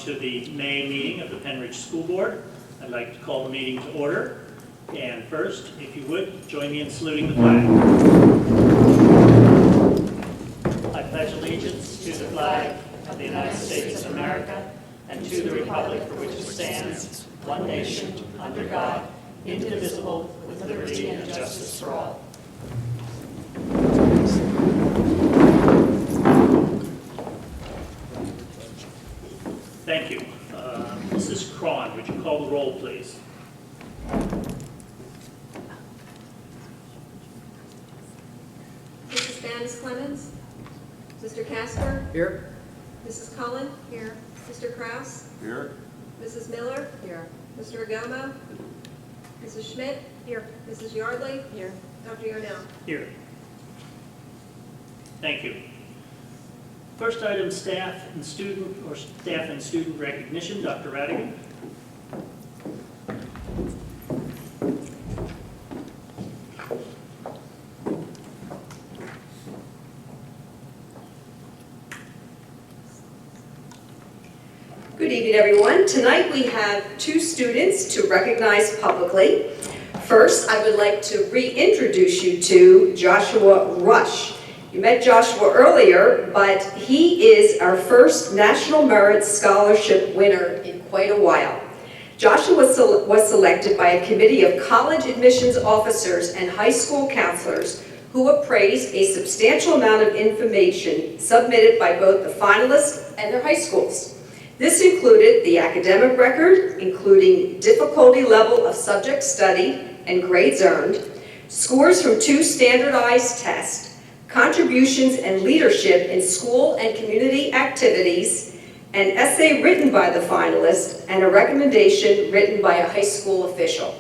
to the May meeting of the Pennridge School Board. I'd like to call the meeting to order. And first, if you would, join me in saluting the flag. I pledge allegiance to the flag of the United States of America and to the republic for which it stands, one nation, under God, indivisible, with liberty and justice for all. Thank you. Mrs. Cron, would you call the roll, please? Mrs. Bannis Clemens? Mr. Casper? Here. Mrs. Cullen? Here. Mr. Kraus? Here. Mrs. Miller? Here. Mr. Agomo? Mrs. Schmidt? Here. Mrs. Yardley? Here. Dr. Yarnell? Here. Thank you. First item, staff and student recognition. Dr. Radigan. Good evening, everyone. Tonight we have two students to recognize publicly. First, I would like to reintroduce you to Joshua Rush. You met Joshua earlier, but he is our first National Merit Scholarship winner in quite a while. Joshua was selected by a committee of college admissions officers and high school counselors who appraised a substantial amount of information submitted by both the finalists and their high schools. This included the academic record, including difficulty level of subject studied and grades earned, scores from 2 standardized tests, contributions and leadership in school and community activities, an essay written by the finalist, and a recommendation written by a high school official.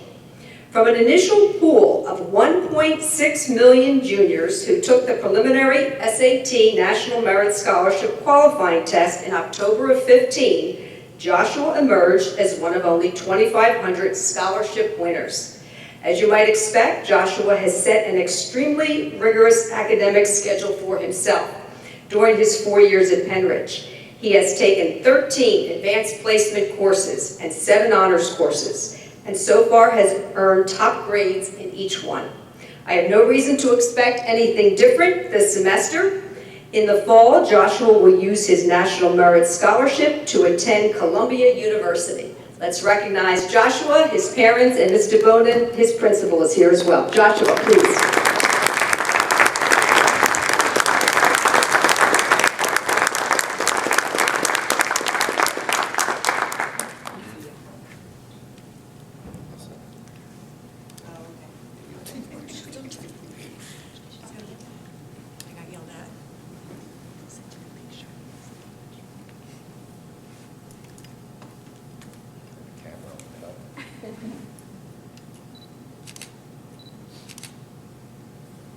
From an initial pool of 1.6 million juniors who took the preliminary SAT National Merit Scholarship qualifying test in October of 15, Joshua emerged as one of only 2,500 scholarship winners. As you might expect, Joshua has set an extremely rigorous academic schedule for himself during his 4 years at Pennridge. He has taken 13 advanced placement courses and 7 honors courses, and so far has earned top grades in each one. I have no reason to expect anything different this semester. In the fall, Joshua will use his National Merit Scholarship to attend Columbia University. Let's recognize Joshua, his parents, and Mr. Bonin, his principal, is here as well. Joshua, please.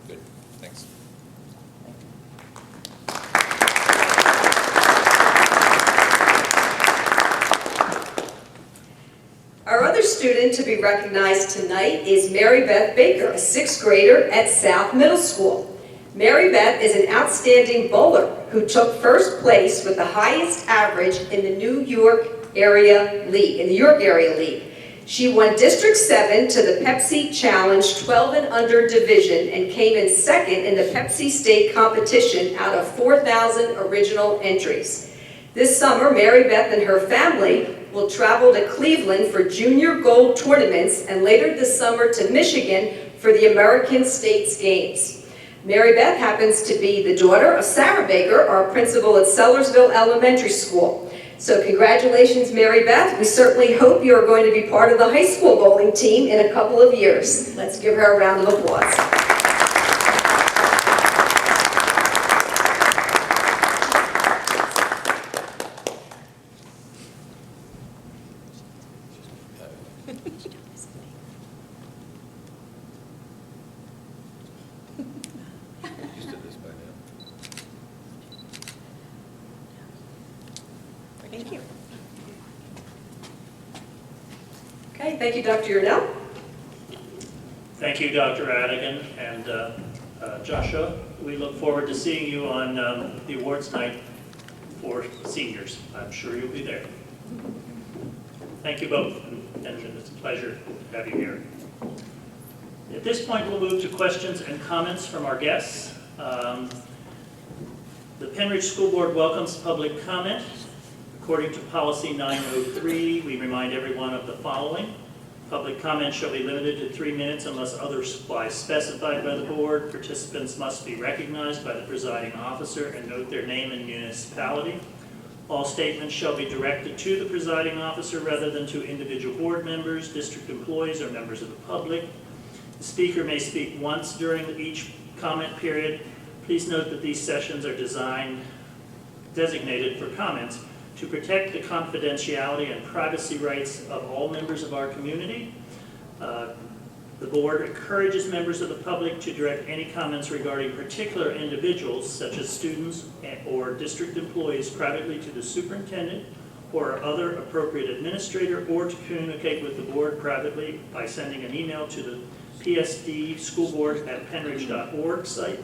Good, thanks. Our other student to be recognized tonight is Mary Beth Baker, a 6th grader at South Middle School. Mary Beth is an outstanding bowler who took first place with the highest average in the New York Area League. She won District 7 to the Pepsi Challenge 12 and under division and came in 2nd in the Pepsi State competition out of 4,000 original entries. This summer, Mary Beth and her family will travel to Cleveland for junior gold tournaments and later this summer to Michigan for the American States Games. Mary Beth happens to be the daughter of Sarah Baker, our principal at Sellersville Elementary School. So congratulations, Mary Beth. We certainly hope you are going to be part of the high school bowling team in a couple of years. Let's give her a round of applause. Used to this by now. Thank you. Okay, thank you, Dr. Yarnell. Thank you, Dr. Radigan. And Joshua, we look forward to seeing you on the awards night for seniors. I'm sure you'll be there. Thank you both, and it's a pleasure to have you here. At this point, we'll move to questions and comments from our guests. The Pennridge School Board welcomes public comment. According to Policy 903, we remind everyone of the following. Public comment shall be limited to 3 minutes unless otherwise specified by the board. Participants must be recognized by the presiding officer and note their name and municipality. All statements shall be directed to the presiding officer rather than to individual board members, district employees, or members of the public. The speaker may speak once during each comment period. Please note that these sessions are designated for comments to protect the confidentiality and privacy rights of all members of our community. The board encourages members of the public to direct any comments regarding particular individuals, such as students or district employees, privately to the superintendent or other appropriate administrator, or to communicate with the board privately by sending an email to the psdschoolboard@pennridge.org site.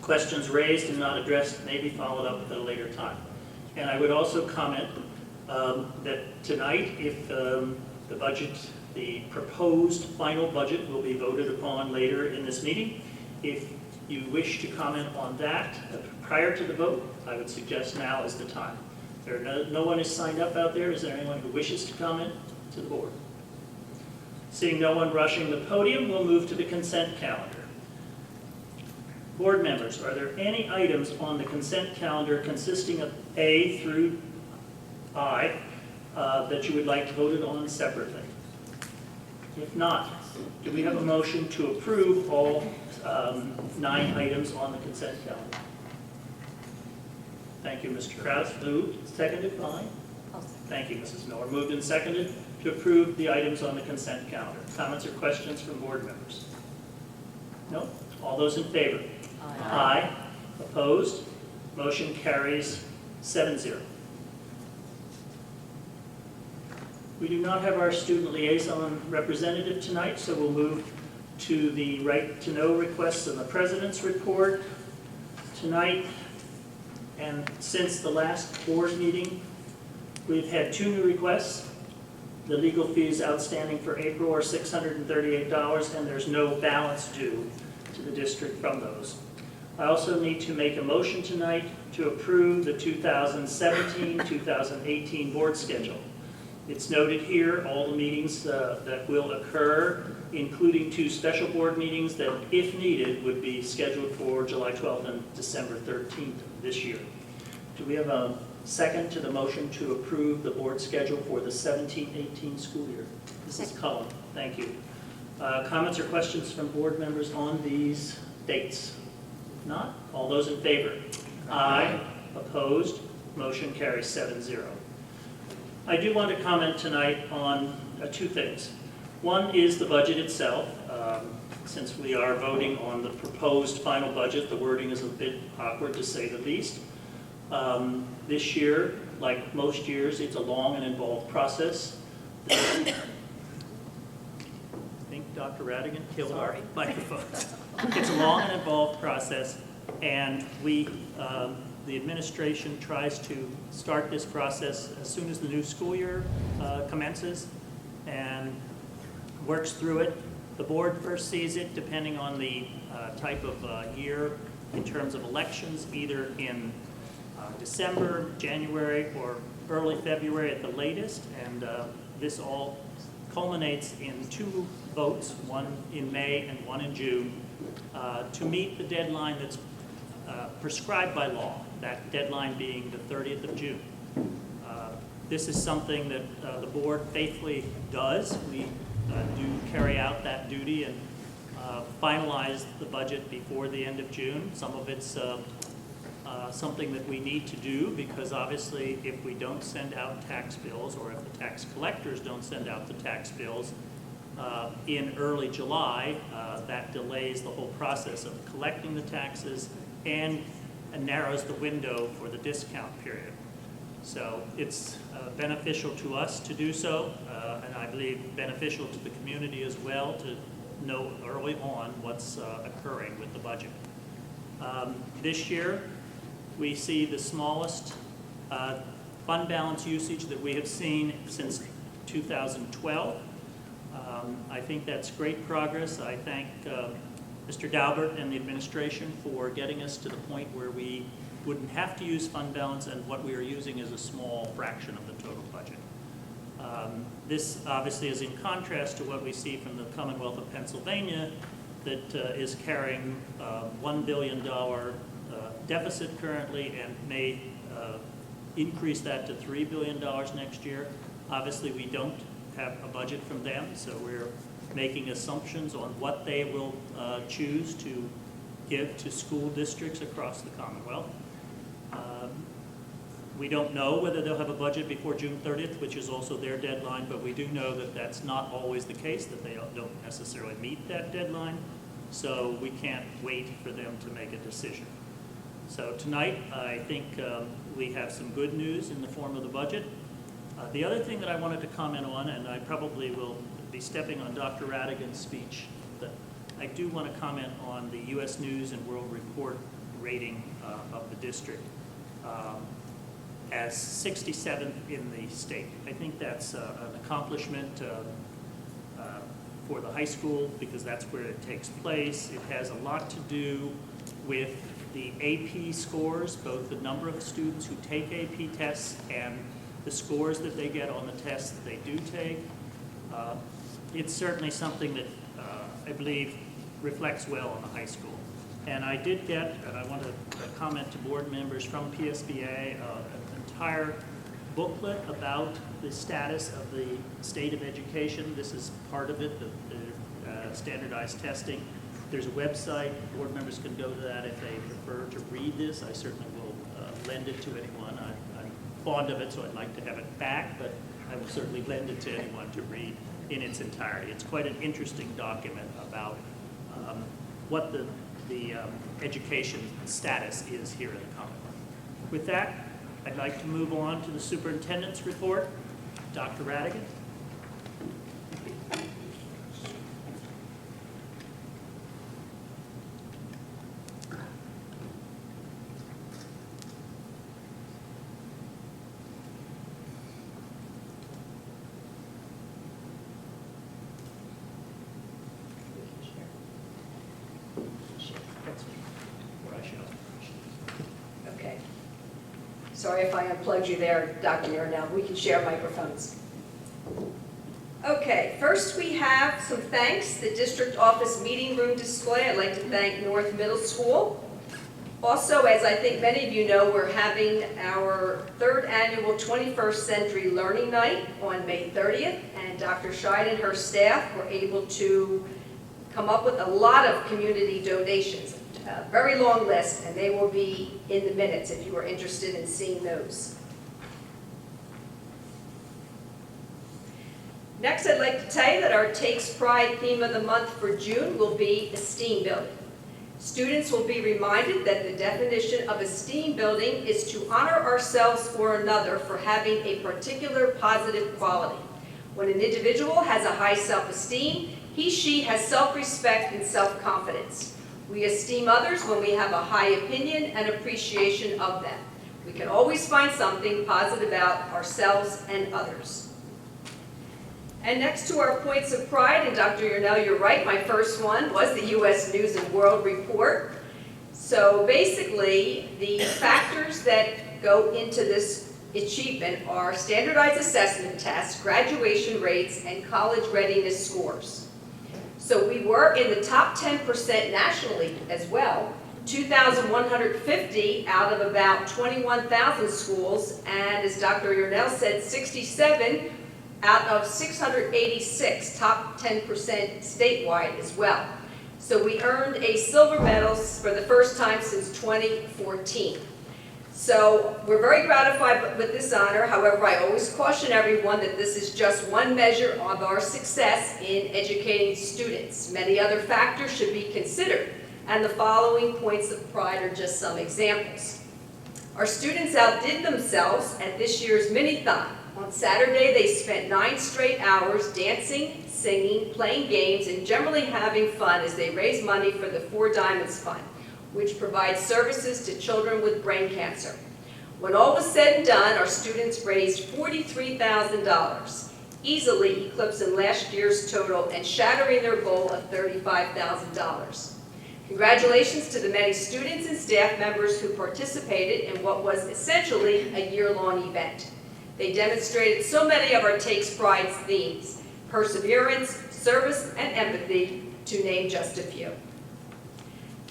Questions raised and not addressed may be followed up at a later time. And I would also comment that tonight, if the proposed final budget will be voted upon later in this meeting. If you wish to comment on that prior to the vote, I would suggest now is the time. No one is signed up out there. Is there anyone who wishes to comment to the board? Seeing no one rushing the podium, we'll move to the consent calendar. Board members, are there any items on the consent calendar consisting of A through I that you would like voted on separately? If not, do we have a motion to approve all 9 items on the consent calendar? Thank you, Mr. Kraus. Moved, seconded by? Thank you, Mrs. Miller. Moved and seconded to approve the items on the consent calendar. Comments or questions from board members? No? All those in favor? Aye. Opposed? Motion carries 7-0. We do not have our student liaison representative tonight, so we'll move to the right to know requests in the president's report. Tonight, and since the last board meeting, we've had 2 new requests. The legal fees outstanding for April are $638, and there's no balance due to the district from those. I also need to make a motion tonight to approve the 2017-2018 board schedule. It's noted here all the meetings that will occur, including 2 special board meetings that, if needed, would be scheduled for July 12th and December 13th of this year. Do we have a second to the motion to approve the board schedule for the 17-18 school year? Mrs. Cullen, thank you. Comments or questions from board members on these dates? If not, all those in favor? Aye. Opposed? Motion carries 7-0. I do want to comment tonight on 2 things. One is the budget itself. Since we are voting on the proposed final budget, the wording is a bit awkward to say the least. This year, like most years, it's a long and involved process. I think Dr. Radigan killed our microphone. It's a long and involved process, and the administration tries to start this process as soon as the new school year commences and works through it. The board first sees it, depending on the type of year, in terms of elections, either in December, January, or early February at the latest, and this all culminates in 2 votes, one in May and one in June, to meet the deadline that's prescribed by law, that deadline being the 30th of June. This is something that the board faithfully does. We do carry out that duty and finalize the budget before the end of June. Some of it's something that we need to do because obviously if we don't send out tax bills, or if the tax collectors don't send out the tax bills in early July, that delays the whole process of collecting the taxes and narrows the window for the discount period. So it's beneficial to us to do so, and I believe beneficial to the community as well to know early on what's occurring with the budget. This year, we see the smallest fund balance usage that we have seen since 2012. I think that's great progress. I thank Mr. Daubert and the administration for getting us to the point where we wouldn't have to use fund balance, and what we are using is a small fraction of the total budget. This obviously is in contrast to what we see from the Commonwealth of Pennsylvania that is carrying $1 billion deficit currently and may increase that to $3 billion next year. Obviously, we don't have a budget from them, so we're making assumptions on what they will choose to give to school districts across the Commonwealth. We don't know whether they'll have a budget before June 30th, which is also their deadline, but we do know that that's not always the case, that they don't necessarily meet that deadline, so we can't wait for them to make a decision. So tonight, I think we have some good news in the form of the budget. The other thing that I wanted to comment on, and I probably will be stepping on Dr. Radigan's speech, but I do want to comment on the U.S. News and World Report rating of the district as 67th in the state. I think that's an accomplishment for the high school because that's where it takes place. It has a lot to do with the AP scores, both the number of students who take AP tests and the scores that they get on the tests that they do take. It's certainly something that I believe reflects well on the high school. And I did get, and I want to comment to board members from PSBA, an entire booklet about the status of the state of education. This is part of it, the standardized testing. There's a website. Board members can go to that if they prefer to read this. I certainly will lend it to anyone. I'm fond of it, so I'd like to have it back, but I will certainly lend it to anyone to read in its entirety. It's quite an interesting document about what the education status is here in the Commonwealth. With that, I'd like to move on to the superintendent's report. Dr. Radigan. Okay. Sorry if I unplugged you there, Dr. Yarnell. We can share microphones. Okay, first we have some thanks. The district office meeting room display. I'd like to thank North Middle School. Also, as I think many of you know, we're having our third annual 21st Century Learning Night on May 30th, and Dr. Scheid and her staff were able to come up with a lot of community donations. A very long list, and they will be in the minutes if you are interested in seeing those. Next, I'd like to tell you that our Takes Pride theme of the month for June will be esteem building. Students will be reminded that the definition of esteem building is to honor ourselves or another for having a particular positive quality. When an individual has a high self-esteem, he/she has self-respect and self-confidence. We esteem others when we have a high opinion and appreciation of them. We can always find something positive about ourselves and others. And next to our points of pride, and Dr. Yarnell, you're right, my first one was the U.S. News and World Report. So basically, the factors that go into this achievement are standardized assessment tests, graduation rates, and college readiness scores. So we were in the top 10% nationally as well, 2,150 out of about 21,000 schools, and as Dr. Yarnell said, 67 out of 686, top 10% statewide as well. So we earned a silver medal for the first time since 2014. So we're very gratified with this honor. However, I always caution everyone that this is just one measure of our success in educating students. Many other factors should be considered, and the following points of pride are just some examples. Our students outdid themselves at this year's Mini-thon. On Saturday, they spent 9 straight hours dancing, singing, playing games, and generally having fun as they raised money for the Four Diamonds Fund, which provides services to children with brain cancer. When all was said and done, our students raised $43,000, easily eclipsing last year's total and shattering their goal of $35,000. Congratulations to the many students and staff members who participated in what was essentially a year-long event. They demonstrated so many of our Takes Pride's themes: perseverance, service, and empathy, to name just a few.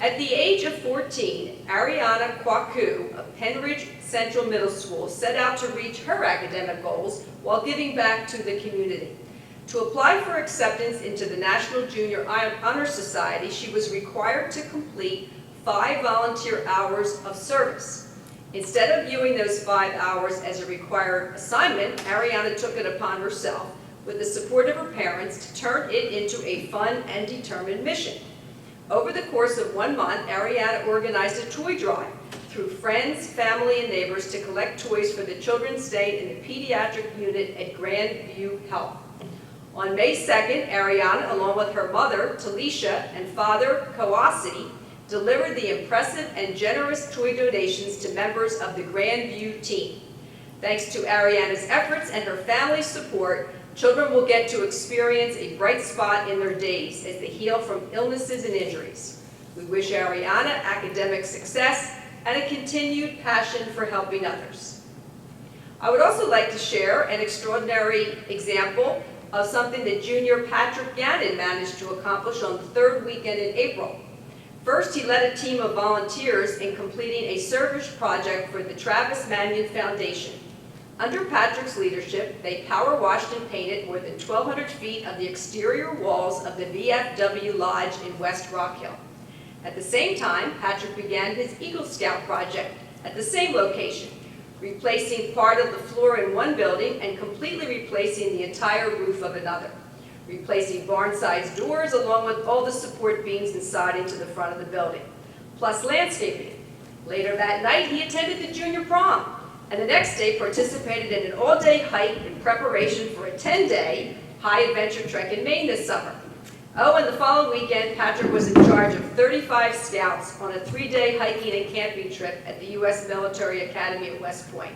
At the age of 14, Ariana Kwaku of Pennridge Central Middle School set out to reach her academic goals while giving back to the community. To apply for acceptance into the National Junior Honor Society, she was required to complete 5 volunteer hours of service. Instead of viewing those 5 hours as a required assignment, Ariana took it upon herself, with the support of her parents, to turn it into a fun and determined mission. Over the course of 1 month, Ariana organized a toy drive through friends, family, and neighbors to collect toys for the children staying in the pediatric unit at Grandview Health. On May 2nd, Ariana, along with her mother, Talisha, and father, Kawasi, delivered the impressive and generous toy donations to members of the Grandview team. Thanks to Ariana's efforts and her family's support, children will get to experience a bright spot in their days as they heal from illnesses and injuries. We wish Ariana academic success and a continued passion for helping others. I would also like to share an extraordinary example of something that junior Patrick Gannon managed to accomplish on the 3rd weekend in April. First, he led a team of volunteers in completing a service project for the Travis Manion Foundation. Under Patrick's leadership, they power washed and painted more than 1,200 feet of the exterior walls of the VFW Lodge in West Rock Hill. At the same time, Patrick began his Eagle Scout project at the same location, replacing part of the floor in one building and completely replacing the entire roof of another, replacing barn-sized doors along with all the support beams and siding to the front of the building, plus landscaping. Later that night, he attended the junior prom, and the next day participated in an all-day hike in preparation for a 10-day high-adventure trek in Maine this summer. Oh, and the following weekend, Patrick was in charge of 35 scouts on a 3-day hiking and camping trip at the U.S. Military Academy at West Point.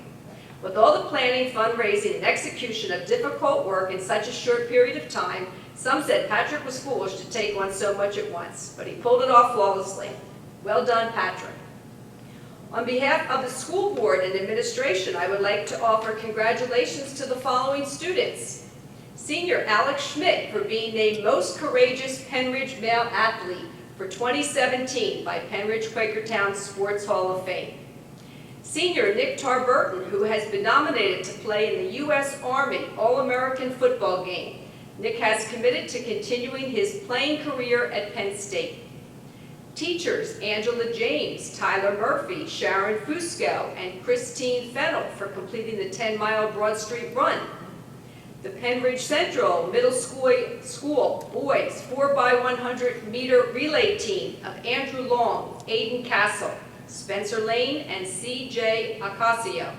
With all the planning, fundraising, and execution of difficult work in such a short period of time, some said Patrick was foolish to take on so much at once, but he pulled it off flawlessly. Well done, Patrick. On behalf of the school board and administration, I would like to offer congratulations to the following students. Senior Alex Schmidt for being named Most Courageous Pennridge Male Athlete for 2017 by Pennridge Quakertown Sports Hall of Fame. Senior Nick Tarburton, who has been nominated to play in the U.S. Army All-American football game. Nick has committed to continuing his playing career at Penn State. Teachers Angela James, Tyler Murphy, Sharon Fusco, and Christine Fennell for completing the 10-mile Broad Street Run. The Pennridge Central Middle School Boys 4x100 meter relay team of Andrew Long, Aiden Castle, Spencer Lane, and C.J. Acasio,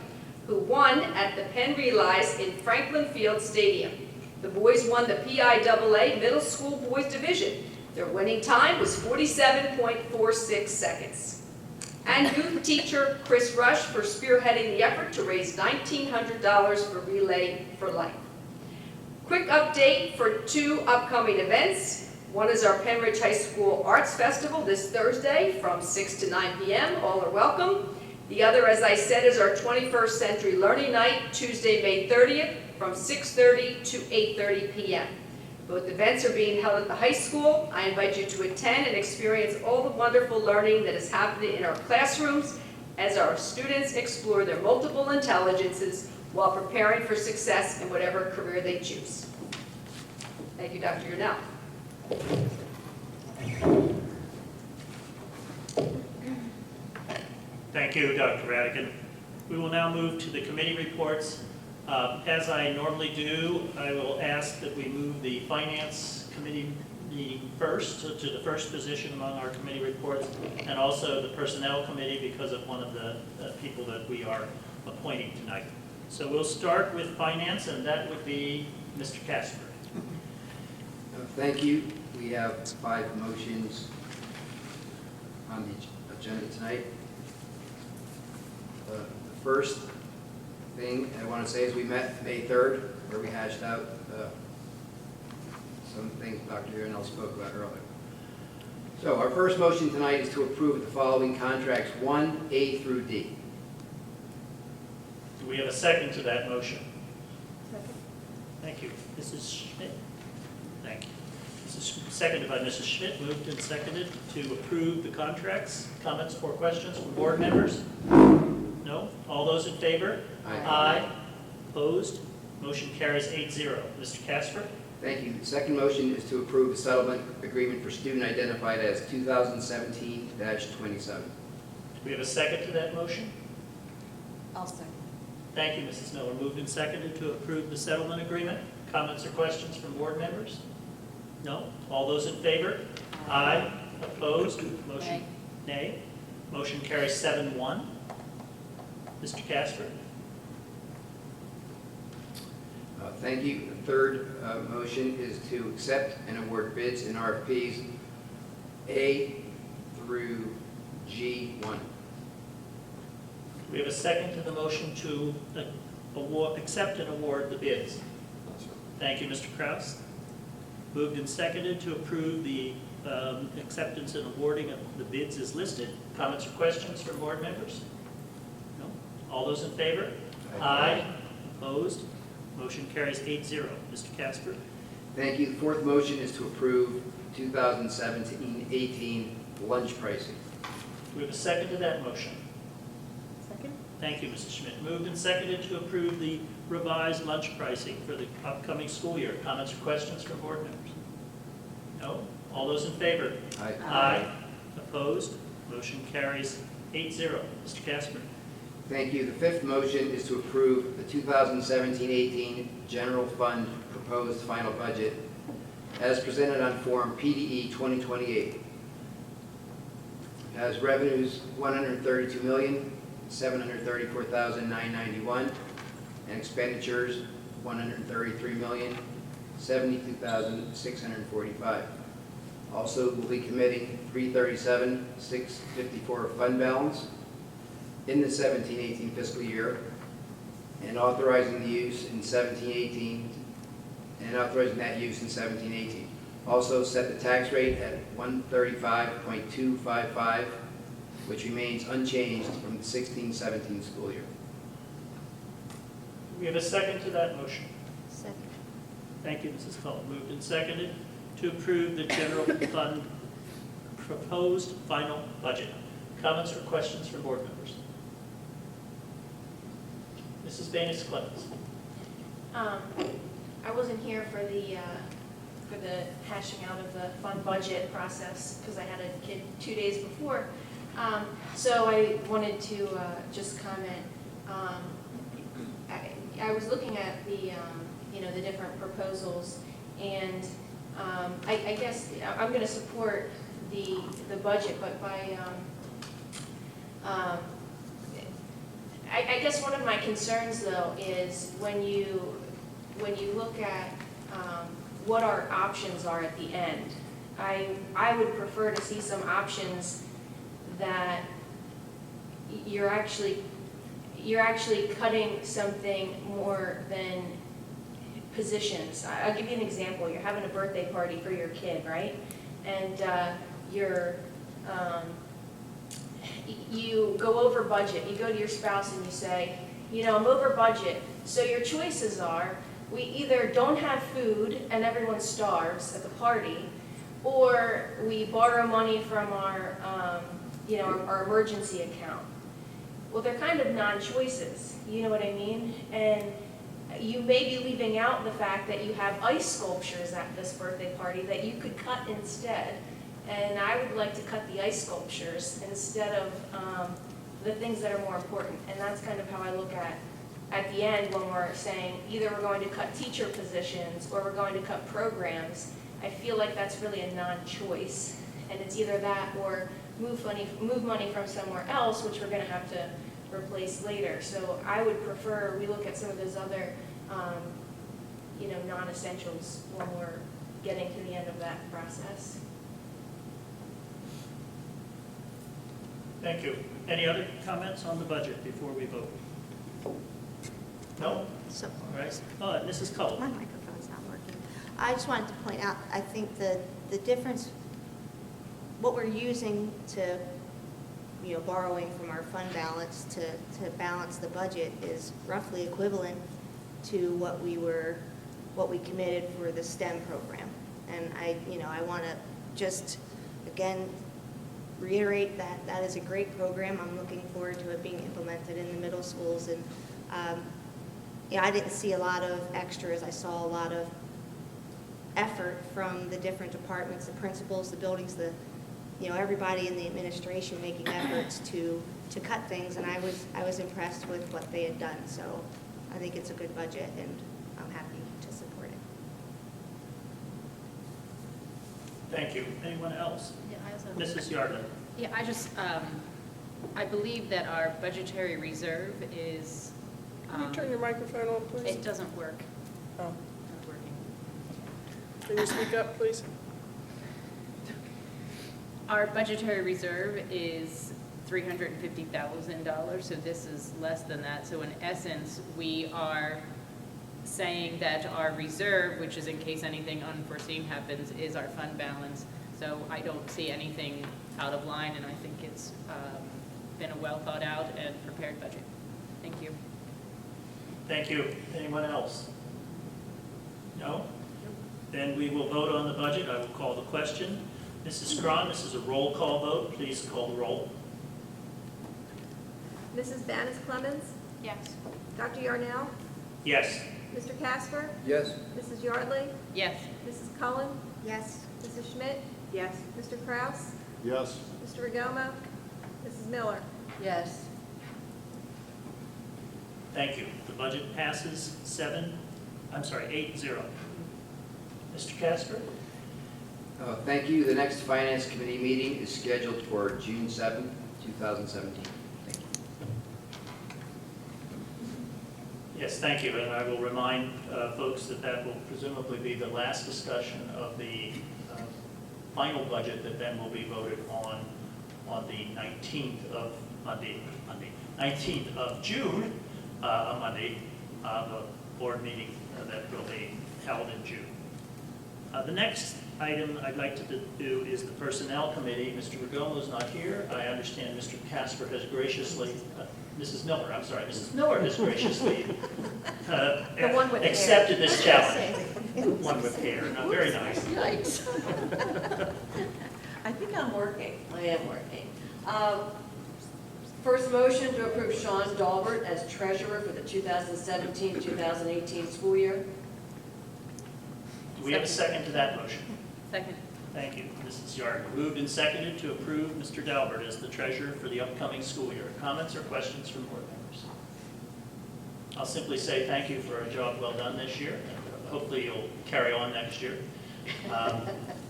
who won at the Penn Relays in Franklin Field Stadium. The boys won the PIAA Middle School Boys Division. Their winning time was 47.46 seconds. And youth teacher Chris Rush for spearheading the effort to raise $1,900 for Relay for Life. Quick update for 2 upcoming events. One is our Pennridge High School Arts Festival this Thursday from 6 to 9 p.m. All are welcome. The other, as I said, is our 21st Century Learning Night, Tuesday, May 30th from 6:30 to 8:30 p.m. Both events are being held at the high school. I invite you to attend and experience all the wonderful learning that is happening in our classrooms as our students explore their multiple intelligences while preparing for success in whatever career they choose. Thank you, Dr. Yurnell. Thank you, Dr. Radigan. We will now move to the committee reports. As I normally do, I will ask that we move the Finance Committee meeting first, to the first position among our committee reports, and also the Personnel Committee because of one of the people that we are appointing tonight. So we'll start with Finance, and that would be Mr. Casper. Thank you. We have 5 motions on the agenda tonight. The First thing I want to say is we met May 3rd, where we hashed out some things Dr. Yarnell spoke about earlier. So our first motion tonight is to approve the following contracts, 1A through D. Do we have a second to that motion? Second. Thank you. Mrs. Schmidt? Thank you. Seconded by Mrs. Schmidt, moved and seconded to approve the contracts. Comments or questions from board members? No? All those in favor? Aye. Opposed? Motion carries 8-0. Mr. Casper? Thank you. The second motion is to approve the settlement agreement for student identified as 2017-27. Do we have a second to that motion? I'll second. Thank you, Mrs. Miller. Moved and seconded to approve the settlement agreement. Comments or questions from board members? No? All those in favor? Aye. Opposed? Motion? Nay. Motion carries 7-1. Mr. Casper? Thank you. The third motion is to accept and award bids in RFPs A through G1. We have a second to the motion to accept and award the bids. Thank you, Mr. Kraus. Moved and seconded to approve the acceptance and awarding of the bids as listed. Comments or questions from board members? No? All those in favor? Aye. Opposed? Motion carries 8-0. Mr. Casper? Thank you. The fourth motion is to approve 2017-18 lunch pricing. Do we have a second to that motion? Second. Thank you, Mrs. Schmidt. Moved and seconded to approve the revised lunch pricing for the upcoming school year. Comments or questions from board members? No? All those in favor? Aye. Aye. Opposed? Motion carries 8-0. Mr. Casper? Thank you. The fifth motion is to approve the 2017-18 general fund proposed final budget as presented on Form PDE 2028. It has revenues $132,734,991 and expenditures $133,072,645. Also, we'll be committing $337,654 fund balance in the 17-18 fiscal year and authorizing the use in 17-18 and authorizing that use in 17-18. Also set the tax rate at 135.255, which remains unchanged from the 16-17 school year. We have a second to that motion. Second. Thank you, Mrs. Cullen. Moved and seconded to approve the general fund proposed final budget. Comments or questions from board members? Mrs. Banis Clemens. I wasn't here for the hashing out of the fund budget process because I had a kid 2 days before. So I wanted to just comment. I was looking at the the different proposals, and I guess I'm going to support the budget, but by I guess one of my concerns though is when you look at what our options are at the end. I would prefer to see some options that you're actually cutting something more than positions. I'll give you an example. You're having a birthday party for your kid, right? And you go over budget. You go to your spouse and you say, I'm over budget. So your choices are, we either don't have food and everyone starves at the party, or we borrow money from our emergency account. Well, they're kind of non-choices, you know what I mean? And you may be leaving out the fact that you have ice sculptures at this birthday party that you could cut instead. And I would like to cut the ice sculptures instead of the things that are more important. And that's kind of how I look at the end when we're saying either we're going to cut teacher positions or we're going to cut programs. I feel like that's really a non-choice. And it's either that or move money from somewhere else, which we're going to have to replace later. So I would prefer we look at some of those other non-essentials when we're getting to the end of that process. Thank you. Any other comments on the budget before we vote? No? So, All right. Mrs. Cullen. my microphone's not working. I just wanted to point out, I think the difference, what we're using to, borrowing from our fund balance to balance the budget is roughly equivalent to what we committed for the STEM program. And I want to just, again, reiterate that that is a great program. I'm looking forward to it being implemented in the middle schools. And, I didn't see a lot of extras. I saw a lot of effort from the different departments, the principals, the buildings, everybody in the administration making efforts to cut things. And I was impressed with what they had done. So I think it's a good budget, and I'm happy to support it. Thank you. Anyone else? Yeah, I also. Mrs. Yardley. Yeah, I believe that our budgetary reserve is. Can you turn your microphone on, please? It doesn't work. Oh, Not working. can you speak up, please? Our budgetary reserve is $350,000, so this is less than that. So in essence, we are saying that our reserve, which is in case anything unforeseen happens, is our fund balance. So I don't see anything out of line, and I think it's been a well thought out and prepared budget. Thank you. Thank you. Anyone else? No? Then we will vote on the budget. I will call the question. Mrs. Cron, this is a roll call vote. Please call the roll. Mrs. Banis Clemens, Yes. Dr. Yarnell, Yes. Mr. Casper, Yes. Mrs. Yardley, Yes. Mrs. Cullen, Yes. Mrs. Schmidt, Yes. Mr. Kraus, Yes. Mr. Regoma, Mrs. Miller. Yes. Thank you. The budget passes 8-0. Mr. Casper? Thank you. The next Finance Committee meeting is scheduled for June 7th, 2017. Thank you. Yes, thank you. And I will remind folks that will presumably be the last discussion of the final budget that then will be voted on the 19th of Monday, 19th of June, on Monday, the board meeting that will be held in June. The next item I'd like to do is the Personnel Committee. Mr. Regoma is not here. I understand Mr. Casper has graciously, Mrs. Miller has graciously one with accepted this challenge. One with hair, no, very nice. Yikes. I think I'm working. I am working. First motion to approve Sean Dalbert as treasurer for the 2017-2018 school year. Do we have a second to that motion? Second. Thank you, Mrs. Yard. Moved and seconded to approve Mr. Dalbert as the treasurer for the upcoming school year. Comments or questions from board members? I'll simply say thank you for a job well done this year, and hopefully you'll carry on next year.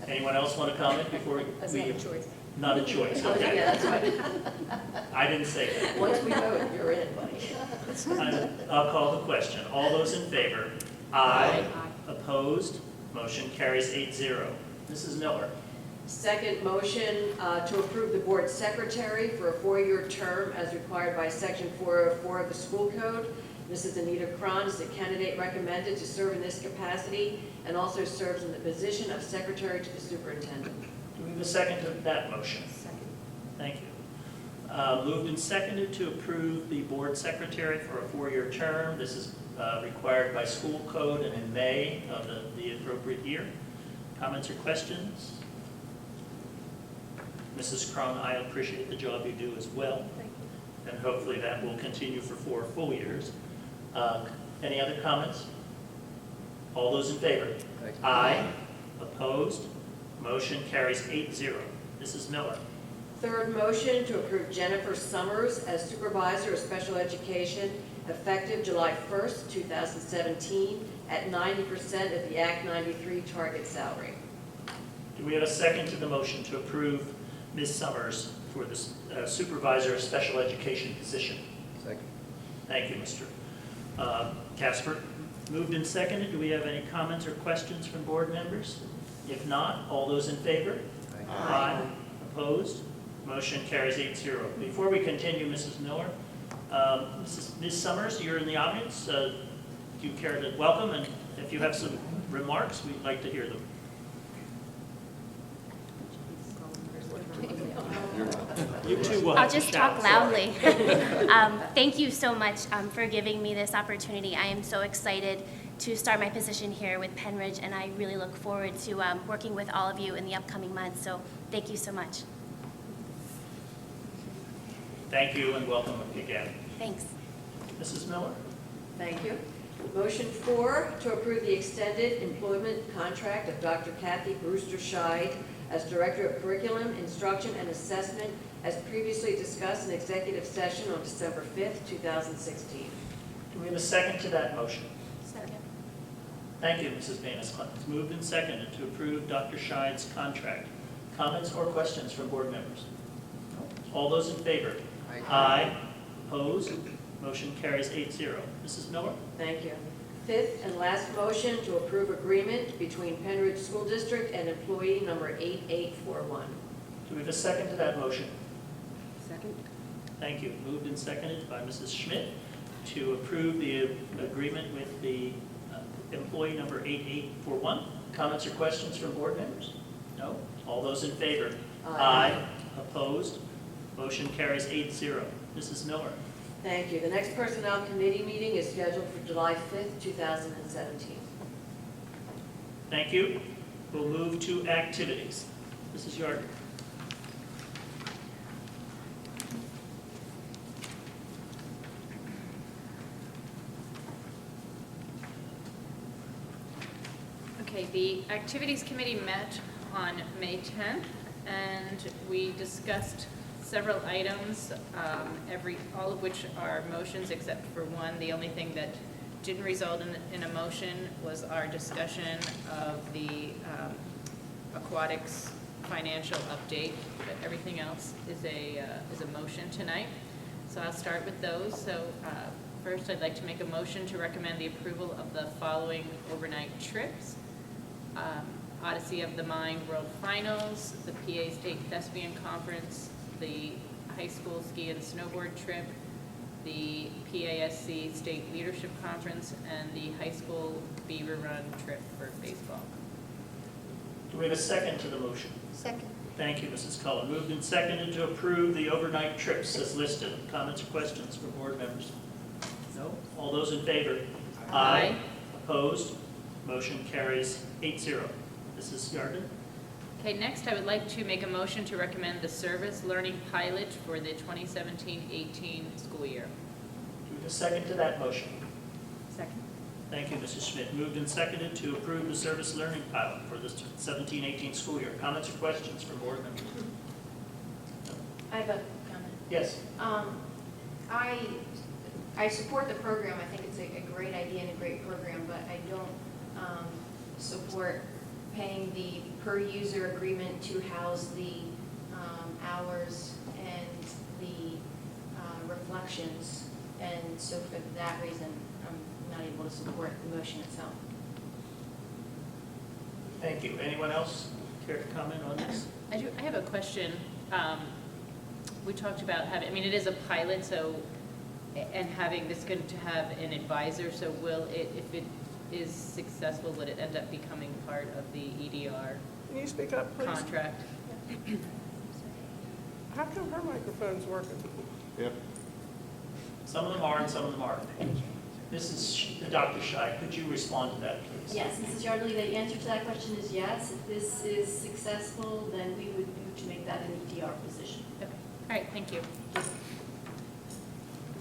Anyone else want to comment before we? That's not a choice. Not a choice, Oh, okay. yeah, that's right. I didn't say that. Once we vote, you're in, buddy. I'll call the question. All those in favor? Aye. Opposed? Motion carries 8-0. Mrs. Miller. Second motion to approve the board secretary for a 4-year term as required by section 404 of the school code. Mrs. Anita Cron is the candidate recommended to serve in this capacity and also serves in the position of secretary to the superintendent. Do we have a second to that motion? Second. Thank you. Moved and seconded to approve the board secretary for a 4-year term. This is required by school code and in May of the appropriate year. Comments or questions? Mrs. Cron, I appreciate the job you do as well. Thank you. And hopefully that will continue for 4 full years. Any other comments? All those in favor? Aye. Opposed? Motion carries 8-0. Mrs. Miller. Third motion to approve Jennifer Summers as supervisor of special education effective July 1st, 2017 at 90% of the Act 93 target salary. Do we have a second to the motion to approve Ms. Summers for the supervisor of special education position? Second. Thank you, Mr. Casper. Moved and seconded. Do we have any comments or questions from board members? If not, all those in favor? Aye. Opposed? Motion carries 8-0. Before we continue, Mrs. Miller, Ms. Summers, you're in the audience. Do you care to welcome? And if you have some remarks, we'd like to hear them. You too will have I'll to just shout, talk sorry. loudly. Thank you so much for giving me this opportunity. I am so excited to start my position here with Pennridge, and I really look forward to working with all of you in the upcoming months. So thank you so much. Thank you and welcome again. Thanks. Mrs. Miller? Thank you. Motion 4, to approve the extended employment contract of Dr. Kathy Brewster-Scheid as Director of Curriculum, Instruction, and Assessment, as previously discussed in executive session on December 5th, 2016. Do we have a second to that motion? Second. Thank you, Mrs. Banis-Clemens. Moved and seconded to approve Dr. Scheid's contract. Comments or questions from board members? All those in favor? Aye. Opposed? Motion carries 8-0. Mrs. Miller? Thank you. 5th and last motion, to approve agreement between Pennridge School District and employee number 8841. Do we have a second to that motion? Second. Thank you. Moved and seconded by Mrs. Schmidt to approve the agreement with the employee number 8841. Comments or questions from board members? No? All those in favor? Aye. Opposed? Motion carries 8-0. Mrs. Miller? Thank you. The next Personnel Committee meeting is scheduled for July 5th, 2017. Thank you. We'll move to activities. Mrs. Yardley? Okay, the Activities Committee met on May 10th, and we discussed several items, all of which are motions except for one. The only thing that didn't result in a motion was our discussion of the aquatics financial update, but everything else is a motion tonight. So I'll start with those. So first, I'd like to make a motion to recommend the approval of the following overnight trips. Odyssey of the Mind World Finals, the PA State Thespian Conference, the high school ski and snowboard trip, the PASC State Leadership Conference, and the high school Beaver Run trip for baseball. Do we have a second to the motion? Second. Thank you, Mrs. Cullen. Moved and seconded to approve the overnight trips as listed. Comments or questions from board members? No? All those in favor? Aye. Opposed? Motion carries 8-0. Mrs. Yardley? Okay, next I would like to make a motion to recommend the service learning pilot for the 2017-18 school year. Do we have a second to that motion? Second. Thank you, Mrs. Schmidt. Moved and seconded to approve the service learning pilot for the 17-18 school year. Comments or questions from board members? I have a comment. Yes. I support the program. I think it's a great idea and a great program, but I don't support paying the per-user agreement to house the hours and the reflections. And so for that reason, I'm not able to support the motion itself. Thank you. Anyone else care to comment on this? I have a question. We talked about having, I mean, it is a pilot, so, and having this going to have an advisor, so will it, if it is successful, would it end up becoming part of the EDR Can you speak up, please? contract? How come her microphone's working? Some of them are and some of them aren't. Dr. Scheid, could you respond to that, please? Yes, Mrs. Yardley, the answer to that question is yes. If this is successful, then we would move to make that an EDR position. Okay. All right, thank you.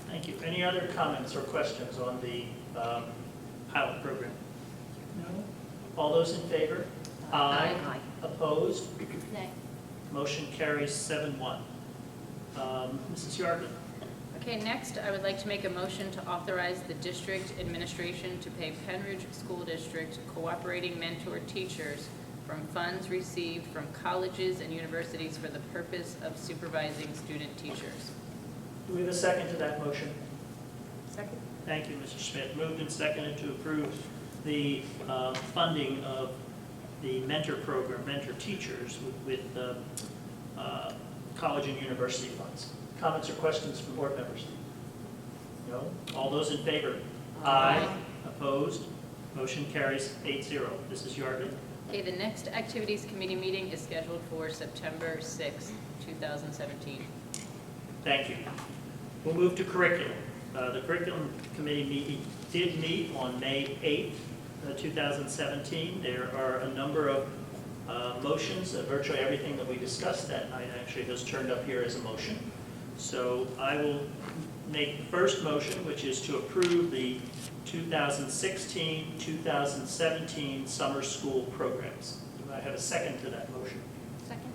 Thank you. Any other comments or questions on the pilot program? No? All those in favor? Aye. Opposed? Nay. Motion carries 7-1. Mrs. Yardley? Okay, next, I would like to make a motion to authorize the district administration to pay Pennridge School District cooperating mentor teachers from funds received from colleges and universities for the purpose of supervising student teachers. Do we have a second to that motion? Second. Thank you, Mr. Schmidt. Moved and seconded to approve the funding of the mentor program, mentor teachers with college and university funds. Comments or questions from board members? No? All those in favor? Aye. Opposed? Motion carries 8-0. Mrs. Yardley? Okay, the next Activities Committee meeting is scheduled for September 6, 2017. Thank you. We'll move to curriculum. The curriculum committee did meet on May 8th, 2017. There are a number of motions. Virtually everything that we discussed that night actually has turned up here as a motion. So I will make the first motion, which is to approve the 2016-2017 summer school programs. Do I have a second to that motion? Second.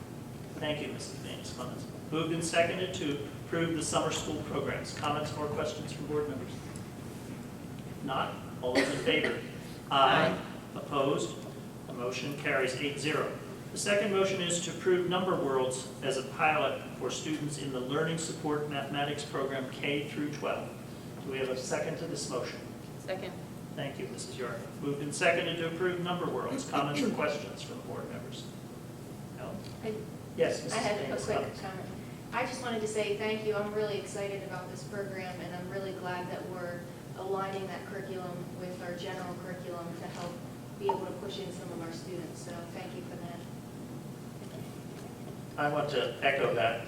Thank you, Mrs. Baines. Comments? Moved and seconded to approve the summer school programs. Comments or questions from board members? Not? All those in favor? Aye. Opposed? The motion carries 8-0. The second motion is to approve Number Worlds as a pilot for students in the Learning Support Mathematics Program K through 12. Do we have a second to this motion? Second. Thank you, Mrs. Yardley. Moved and seconded to approve Number Worlds. Comments or questions from board members? No? Yes, Mrs. I had a Baines, quick comments. comment. I just wanted to say thank you. I'm really excited about this program, and I'm really glad that we're aligning that curriculum with our general curriculum to help be able to push in some of our students. So thank you for that. I want to echo that.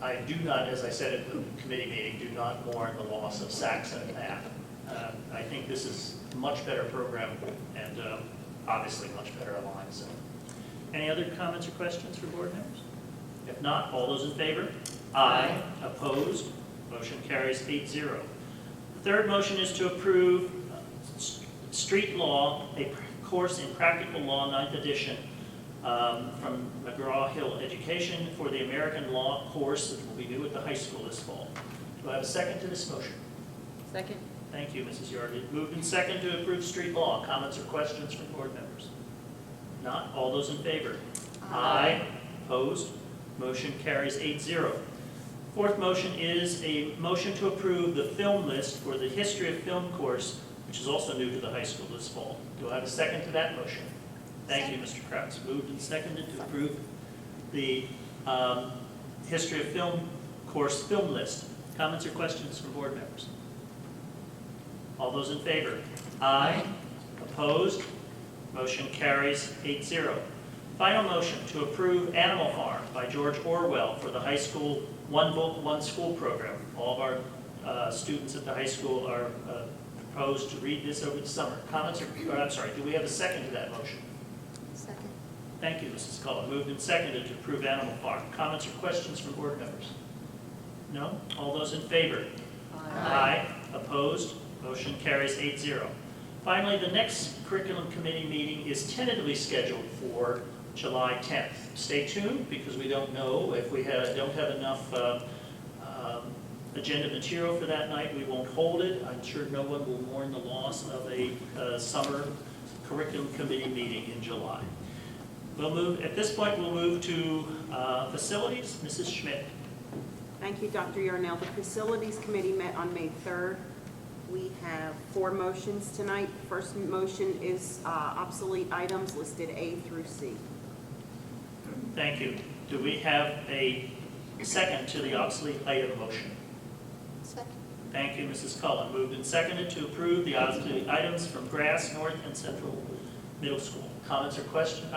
I do not, as I said at the committee meeting, do not mourn the loss of Saxon and math. I think this is a much better program and obviously much better aligned. So, any other comments or questions for board members? If not, all those in favor? Aye. Opposed? Motion carries 8-0. The third motion is to approve Street Law, a course in Practical Law, 9th edition, from McGraw-Hill Education for the American Law course that will be due at the high school this fall. Do I have a second to this motion? Second. Thank you, Mrs. Yardley. Moved and second to approve Street Law. Comments or questions from board members? Not. All those in favor? Aye. Opposed? Motion carries 8-0. Fourth motion is a motion to approve the film list for the History of Film course, which is also new to the high school this fall. Do I have a second to that motion? Thank you, Mr. Krause. Moved and seconded to approve the History of Film course film list. Comments or questions from board members? All those in favor? Aye. Opposed? Motion carries 8-0. Final motion to approve Animal Farm by George Orwell for the high school One Book, One School program. All of our students at the high school are proposed to read this over the summer. Comments or I'm sorry, do we have a second to that motion? Second. Thank you, Mrs. Cullen. Moved and seconded to approve Animal Farm. Comments or questions from board members? No? All those in favor? Aye. Opposed? Motion carries 8-0. Finally, the next curriculum committee meeting is tentatively scheduled for July 10th. Stay tuned because we don't know if we don't have enough agenda material for that night. We won't hold it. I'm sure no one will mourn the loss of a summer curriculum committee meeting in July. At this point, we'll move to facilities. Mrs. Schmidt. Thank you, Dr. Yarnell. The Facilities Committee met on May 3rd. We have 4 motions tonight. First motion is obsolete items listed A through C. Thank you. Do we have a second to the obsolete item motion? Second. Thank you, Mrs. Cullen. Moved and seconded to approve the obsolete items from Grass, North, and Central Middle School. Comments or questions?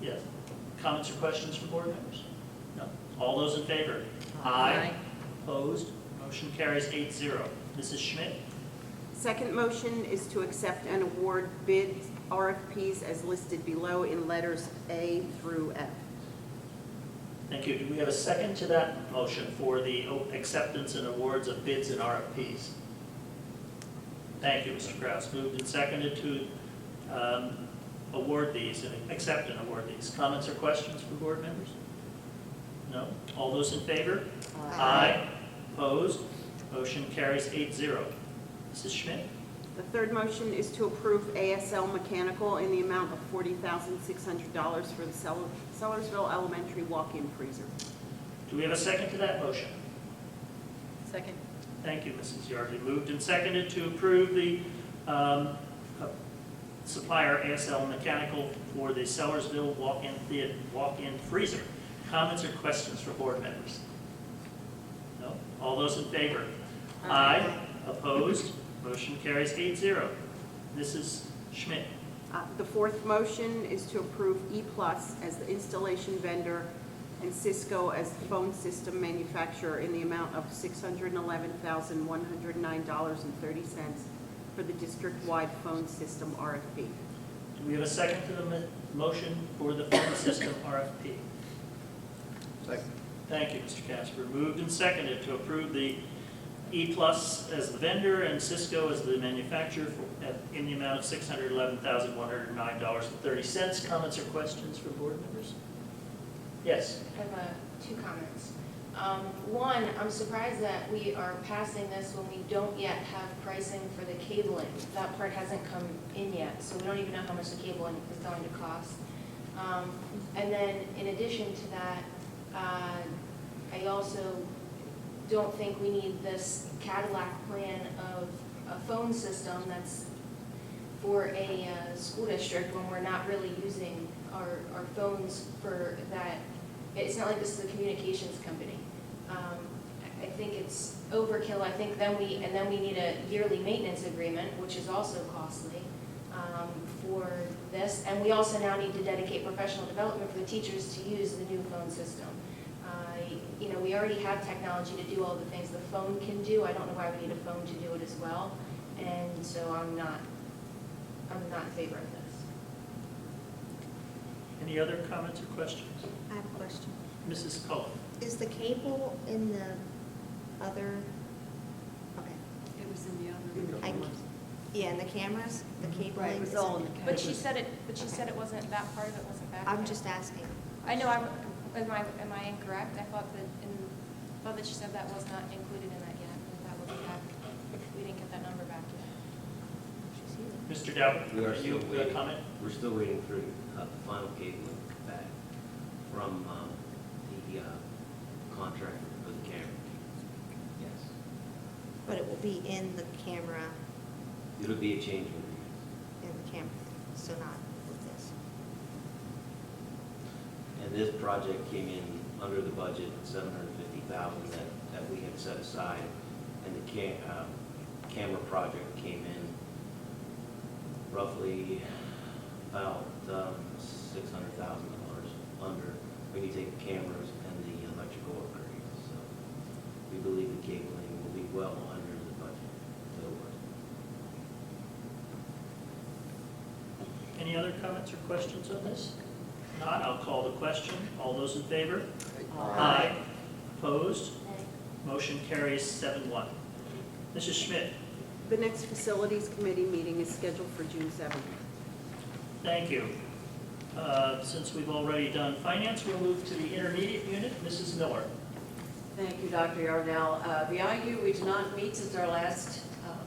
Yes. Comments or questions from board members? No. All those in favor? Aye. Opposed? Motion carries 8-0. Mrs. Schmidt? Second motion is to accept and award bids, RFPs as listed below in letters A through F. Thank you. Do we have a second to that motion for the acceptance and awards of bids and RFPs? Thank you, Mr. Krause. Moved and seconded to award these and accept and award these. Comments or questions from board members? No? All those in favor? Aye. Opposed? Motion carries 8-0. Mrs. Schmidt? The third motion is to approve ASL Mechanical in the amount of $40,600 for the Sellersville Elementary walk-in freezer. Do we have a second to that motion? Second. Thank you, Mrs. Yardley. Moved and seconded to approve the supplier ASL Mechanical for the Sellersville walk-in freezer. Comments or questions for board members? No? All those in favor? Aye. Opposed? Motion carries 8-0. Mrs. Schmidt. The fourth motion is to approve E-Plus as the installation vendor and Cisco as the phone system manufacturer in the amount of $611,109.30 for the district-wide phone system RFP. Do we have a second to the motion for the phone system RFP? Second. Thank you, Mr. Casper. Moved and seconded to approve the E-Plus as the vendor and Cisco as the manufacturer in the amount of $611,109.30. Comments or questions from board members? Yes. I have two comments. One, I'm surprised that we are passing this when we don't yet have pricing for the cabling. That part hasn't come in yet, so we don't even know how much the cabling is going to cost. And then in addition to that, I also don't think we need this Cadillac plan of a phone system that's for a school district when we're not really using our phones for that. It's not like this is a communications company. I think it's overkill. I think then we need a yearly maintenance agreement, which is also costly for this. And we also now need to dedicate professional development for the teachers to use the new phone system. We already have technology to do all the things the phone can do. I don't know why we need a phone to do it as well. And so I'm not in favor of this. Any other comments or questions? I have a question. Mrs. Cullen. Is the cable in the other, okay. It was in the other. Yeah, in the cameras, the cabling? Right, it was is all in in- the camera. But she said it wasn't, that part of it wasn't back I'm yet. just asking. I know, am I incorrect? I thought that she said that was not included in that yet, that wasn't back, we didn't get that number back yet. She's here. Mr. Dowd, We are you still have a waiting. comment? We're still waiting for the final cabling back from the contractor for the camera. Yes. But it will be in the camera, It'll be a change order. in the camera, so not with this. And this project came in under the budget, $750,000 that we had set aside. And the camera project came in roughly about $600,000 under when you take the cameras and the electrical upgrades. So we believe the cabling will be well under the budget. that it was. Any other comments or questions on this? Not, I'll call the question. All those in favor? Aye. Opposed? Motion carries 7-1. Mrs. Schmidt. The next Facilities Committee meeting is scheduled for June 7th. Thank you. Since we've already done finance, we'll move to the intermediate unit. Mrs. Miller. Thank you, Dr. Yarnell. The IU, we did not meet since our last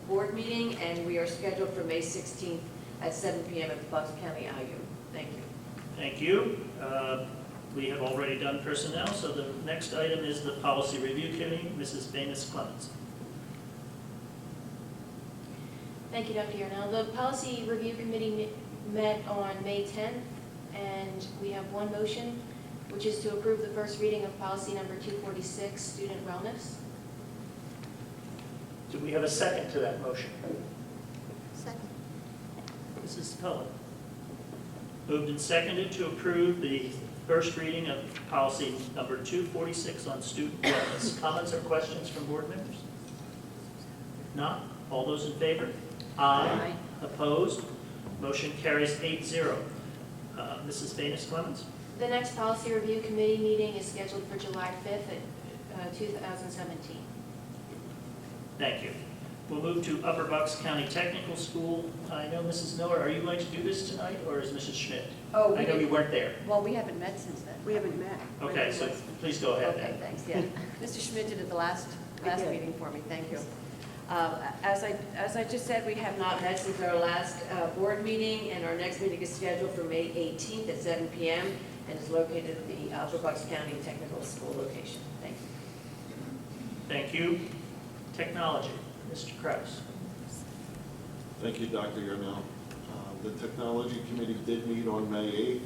board meeting, and we are scheduled for May 16th at 7 p.m. at the Bucks County IU. Thank you. Thank you. We have already done personnel, so the next item is the Policy Review Committee. Mrs. Venus Clemens. Thank you, Dr. Yarnell. The Policy Review Committee met on May 10th, and we have one motion, which is to approve the first reading of policy number 246, student wellness. Do we have a second to that motion? Second. Mrs. Cullen. Moved and seconded to approve the first reading of policy number 246 on student wellness. Comments or questions from board members? If not, all those in favor? Aye. Opposed? Motion carries 8-0. Mrs. Venus Clemens. The next Policy Review Committee meeting is scheduled for July 5th at 2017. Thank you. We'll move to Upper Bucks County Technical School. I know Mrs. Miller, are you going to do this tonight, or is Mrs. Schmidt? Oh, I know you weren't there. Well, we haven't met since then. We haven't met. Okay, so please go ahead Okay, then. thanks, yeah. Mr. Schmidt did it the last did. meeting for me, thank you. As I just said, we have not met since our last board meeting, and our next meeting is scheduled for May 18th at 7 p.m. and is located at the Upper Bucks County Technical School location. Thank you. Thank you. Technology, Mr. Kraus. Thank you, Dr. Yarnell. The Technology Committee did meet on May 8th,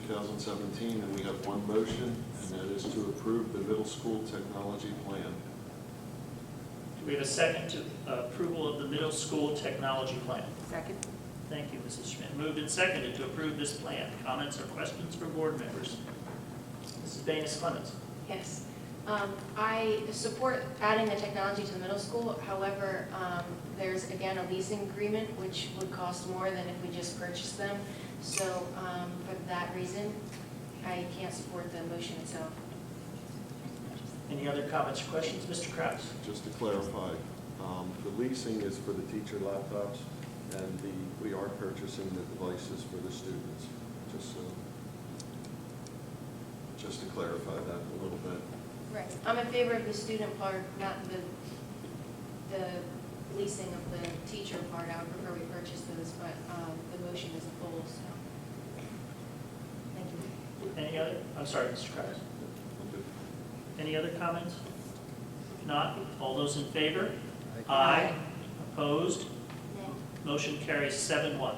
2017, and we have one motion, and that is to approve the middle school technology plan. Do We have a second to approval of the middle school technology plan. Second. Thank you, Mrs. Schmidt. Moved and seconded to approve this plan. Comments or questions from board members? Mrs. Banis-Clemens. Yes. I support adding the technology to the middle school. However, there's again a leasing agreement which would cost more than if we just purchased them. So for that reason, I can't support the motion itself. Any other comments or questions? Mr. Kraus. Just to clarify, the leasing is for the teacher laptops, and we are purchasing the devices for the students, just to clarify that a little bit. Right. I'm in favor of the student part, not the leasing of the teacher part. I would prefer we purchase those, but the motion is a full, so. Thank you. Any other? I'm sorry, Mr. Kraus. Any other comments? If not, all those in favor? Aye. Opposed? Motion carries 7-1.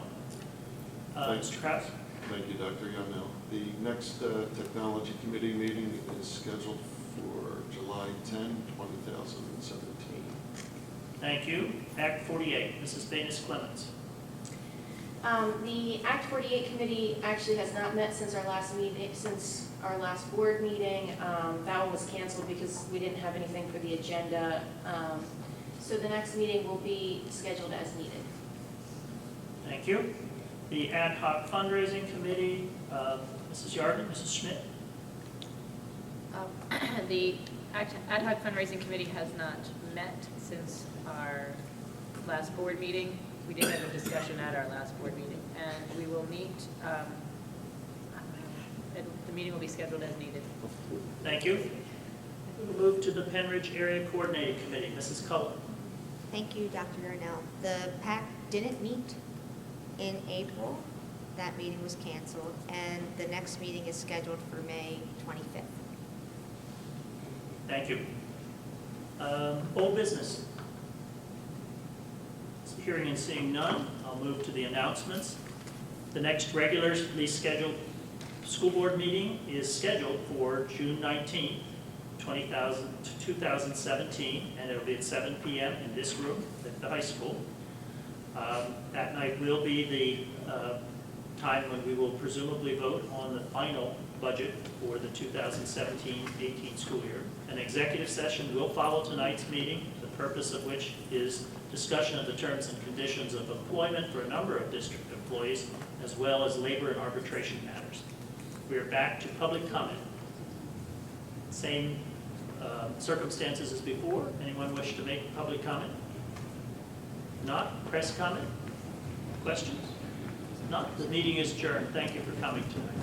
Mr. Kraus? Thank you, Dr. Yarnell. The next Technology Committee meeting is scheduled for July 10, 2017. Thank you. Act 48, Mrs. Banis-Clemens. The Act 48 committee actually has not met since our last meeting, since our last board meeting. That one was canceled because we didn't have anything for the agenda. So the next meeting will be scheduled as needed. Thank you. The Ad Hoc Fundraising Committee, Mrs. Yardley, Mrs. Schmidt. The Ad Hoc Fundraising Committee has not met since our last board meeting. We did have a discussion at our last board meeting, and we will meet, the meeting will be scheduled as needed. Thank you. We'll move to the Pennridge Area Coordinating Committee, Mrs. Cullen. Thank you, Dr. Yarnell. The PAC didn't meet in April. That meeting was canceled, and the next meeting is scheduled for May 25th. Thank you. Old business. Hearing and seeing none, I'll move to the announcements. The next regularly scheduled school board meeting is scheduled for June 19, 2017, and it'll be at 7 p.m. in this room at the high school. That night will be the time when we will presumably vote on the final budget for the 2017-18 school year. An executive session will follow tonight's meeting, the purpose of which is discussion of the terms and conditions of employment for a number of district employees, as well as labor and arbitration matters. We are back to public comment. Same circumstances as before. Anyone wish to make public comment? Not? Press comment? Questions? Not? The meeting is adjourned. Thank you for coming tonight.